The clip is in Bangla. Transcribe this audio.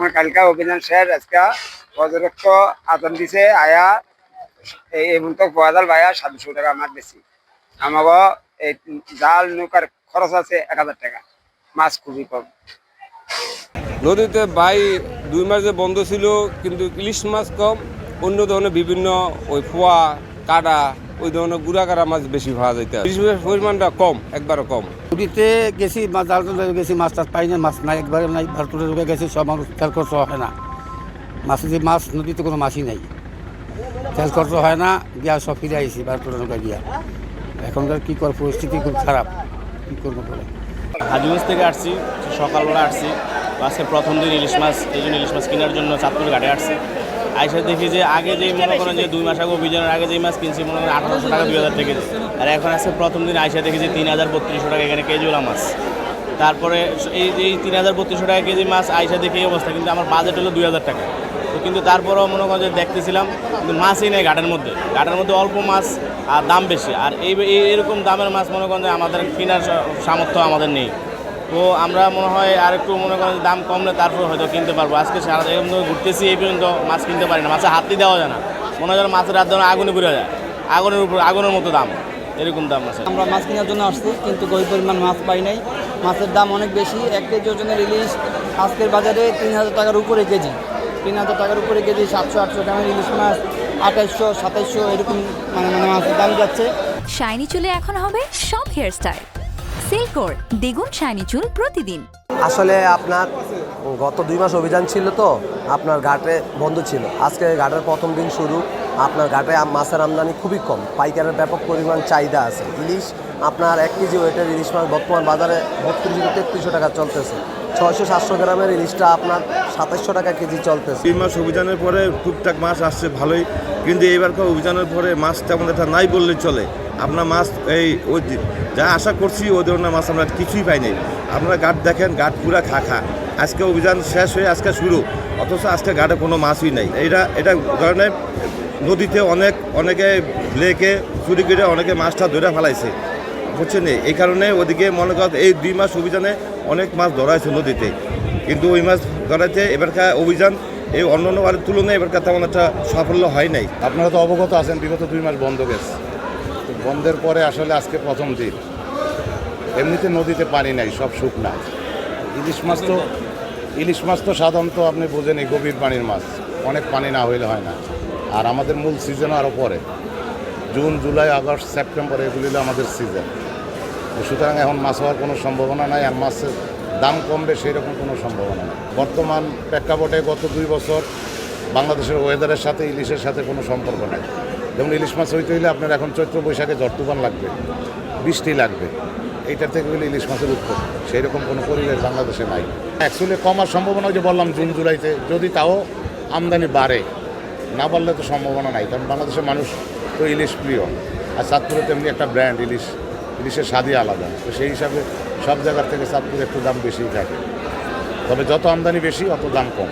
আমার কালকা অভিযান শেষ আজকে পর্যটক আতন দিছে আয়া এই মতো গোয়াদাল ভাইয়া 700 টাকা আমার বেশি আমাকে এই জাল নৌকার খরচ আছে 1000 টাকা মাছ খুবই কম। নদীতে ভাই 2 মাস যে বন্ধ ছিল কিন্তু ইলিশ মাছ কম, অন্য ধরনের বিভিন্ন ওই ফোয়া কাটা ওই ধরনের গুড়াকারা মাছ বেশি পাওয়া যাইতে ইলিশ মাছের পরিমাণটা কম, একবারও কম। নদীতে গেছি মাছ জাল গেছি, মাছ টাছ পাই না, মাছ নাই, একবারে নাই, ভারতুরে ঢুকে গেছি, সব মানুষ তেল খরচ হয় না, যে মাছ নদীতে কোনো মাছই নাই, তেল খরচ হয় না, গিয়া সব ফিরে আইসি ভারতুরে ঢুকে গিয়া। এখনকার কী কর পরিস্থিতি খুব খারাপ, কী করবো বলে। হাজিগঞ্জ থেকে আসছি, সকালবেলা আসছি, আজকে প্রথম দিন ইলিশ মাছ, এই জন্য ইলিশ মাছ কেনার জন্য চাঁদপুর ঘাটে আসছি। আইসা দেখি যে আগে যেই মনে করেন যে 2 মাস আগে অভিযানের আগে যেই মাছ কিনছি মনে করেন 1800 টাকা 2000 টাকা, আর এখন আজকে প্রথম দিন আইসা দেখি যে 3000-3200 টাকা এখানে কেজিওলা মাছ। তারপরে এই 3000-3200 টাকা কেজি মাছ আইসা দেখি এই অবস্থা, কিন্তু আমার বাজেট হলো 2000 টাকা। তো কিন্তু তারপরেও মনে করেন যে দেখতেছিলাম কিন্তু মাছই নেই ঘাটের মধ্যে অল্প মাছ আর দাম বেশি, আর এইরকম দামের মাছ মনে করেন যে আমাদের কেনার সামর্থ্য আমাদের নেই। তো আমরা মনে হয় আর একটু মনে করেন দাম কমলে তারপর হয়তো কিনতে পারবো। আজকে সারা এরকম ঘুরতেছি, এই পর্যন্ত মাছ কিনতে পারি না, মাছে হাতই দেওয়া যায় না, মনে হয় মাছের হাত দেওয়া আগুনে ঘুরে যায়, আগুনের মতো দাম, এরকম দাম আছে। আমরা মাছ কেনার জন্য আসছি কিন্তু ওই পরিমাণ মাছ পাই নাই, মাছের দাম অনেক বেশি। 1 কেজি ওজনের ইলিশ আজকের বাজারে 3000 টাকার উপরে কেজি, 3000 টাকার উপরে কেজি। 700-800 গ্রামের ইলিশ মাছ 2800-2700 এরকম মানে মাছের দাম যাচ্ছে। শাইনি চুলে এখন হবে সব হেয়ারস্টাইল। সিল্কোর দ্বিগুণ শাইনি চুল প্রতিদিন। আসলে আপনার গত 2 মাস অভিযান ছিল, তো আপনার ঘাটে বন্ধ ছিল। আজকে ঘাটের প্রথম দিন শুরু, আপনার ঘাটে মাছের আমদানি খুবই কম, পাইকারের ব্যাপক পরিমাণ চাহিদা আছে। ইলিশ আপনার 1 কেজি ওয়েটের ইলিশ মাছ বর্তমান বাজারে 3200-3300 টাকা চলতেছে। 600-700 গ্রামের ইলিশটা আপনার 2700 টাকা কেজি চলতেছে। 2 মাস অভিযানের পরে টুকটাক মাছ আসছে ভালোই, কিন্তু এইবারকার অভিযানের পরে মাছ তেমন একটা নাই বললেই চলে। আপনার মাছ ওই যা আশা করছি ওই ধরনের মাছ আমরা কিছুই পাইনি। আপনারা ঘাট দেখেন, ঘাট পুরা খা। আজকে অভিযান শেষ হয়ে আজকে শুরু, অথচ আজকে ঘাটে কোনো মাছই নেই। এটা ধরনের নদীতে অনেকে লেকে চুরি করে অনেকে মাছটা ধরে ফেলাইছে, বুঝছেন। এই কারণে ওদিকে মনে করেন এই 2 মাস অভিযানে অনেক মাছ ধরাইছে নদীতে, কিন্তু ওই মাছ ধরাইতে এবারকার অভিযান এই অন্যান্য বারের তুলনায় এবারকার তেমন একটা সাফল্য হয় নাই। আপনারা তো অবগত আছেন, বিগত 2 মাস বন্ধ গেছে, তো বন্ধের পরে আসলে আজকে প্রথম দিন। এমনিতে নদীতে পানি নাই, সব শুকনা। ইলিশ মাছ তো সাধারণত আপনি বোঝেন এই গভীর পানির মাছ, অনেক পানি না হইলে হয় না। আর আমাদের মূল সিজনও আরও পরে, জুন, জুলাই, আগস্ট, সেপ্টেম্বর এগুলি হলো আমাদের সিজন। সুতরাং এখন মাছ হওয়ার কোনো সম্ভাবনা নাই, আর মাছের দাম কমবে সেই রকম কোনো সম্ভাবনা নেই। বর্তমান প্রেক্ষাপটে গত 2 বছর বাংলাদেশের ওয়েদারের সাথে ইলিশের সাথে কোনো সম্পর্ক নাই। যেমন ইলিশ মাছ হইতে হইলে আপনার এখন চৈত্র বৈশাখে ঝড় তুফান লাগবে, বৃষ্টি লাগবে, এইটার থেকে হইলে ইলিশ মাছের উৎপত্তি, সেই রকম কোনো পরিবেশ বাংলাদেশে নাই। অ্যাকচুয়ালি কমার সম্ভাবনা যে বললাম জুন জুলাইতে, যদি তাও আমদানি বাড়ে, না বাড়লে তো সম্ভাবনা নাই, কারণ বাংলাদেশের মানুষ তো ইলিশ প্রিয়, আর চাঁদপুরে তেমনি একটা ব্র্যান্ড ইলিশের স্বাদই আলাদা। তো সেই হিসাবে সব জায়গার থেকে চাঁদপুরে একটু দাম বেশিই থাকে, তবে যত আমদানি বেশি অত দাম কম।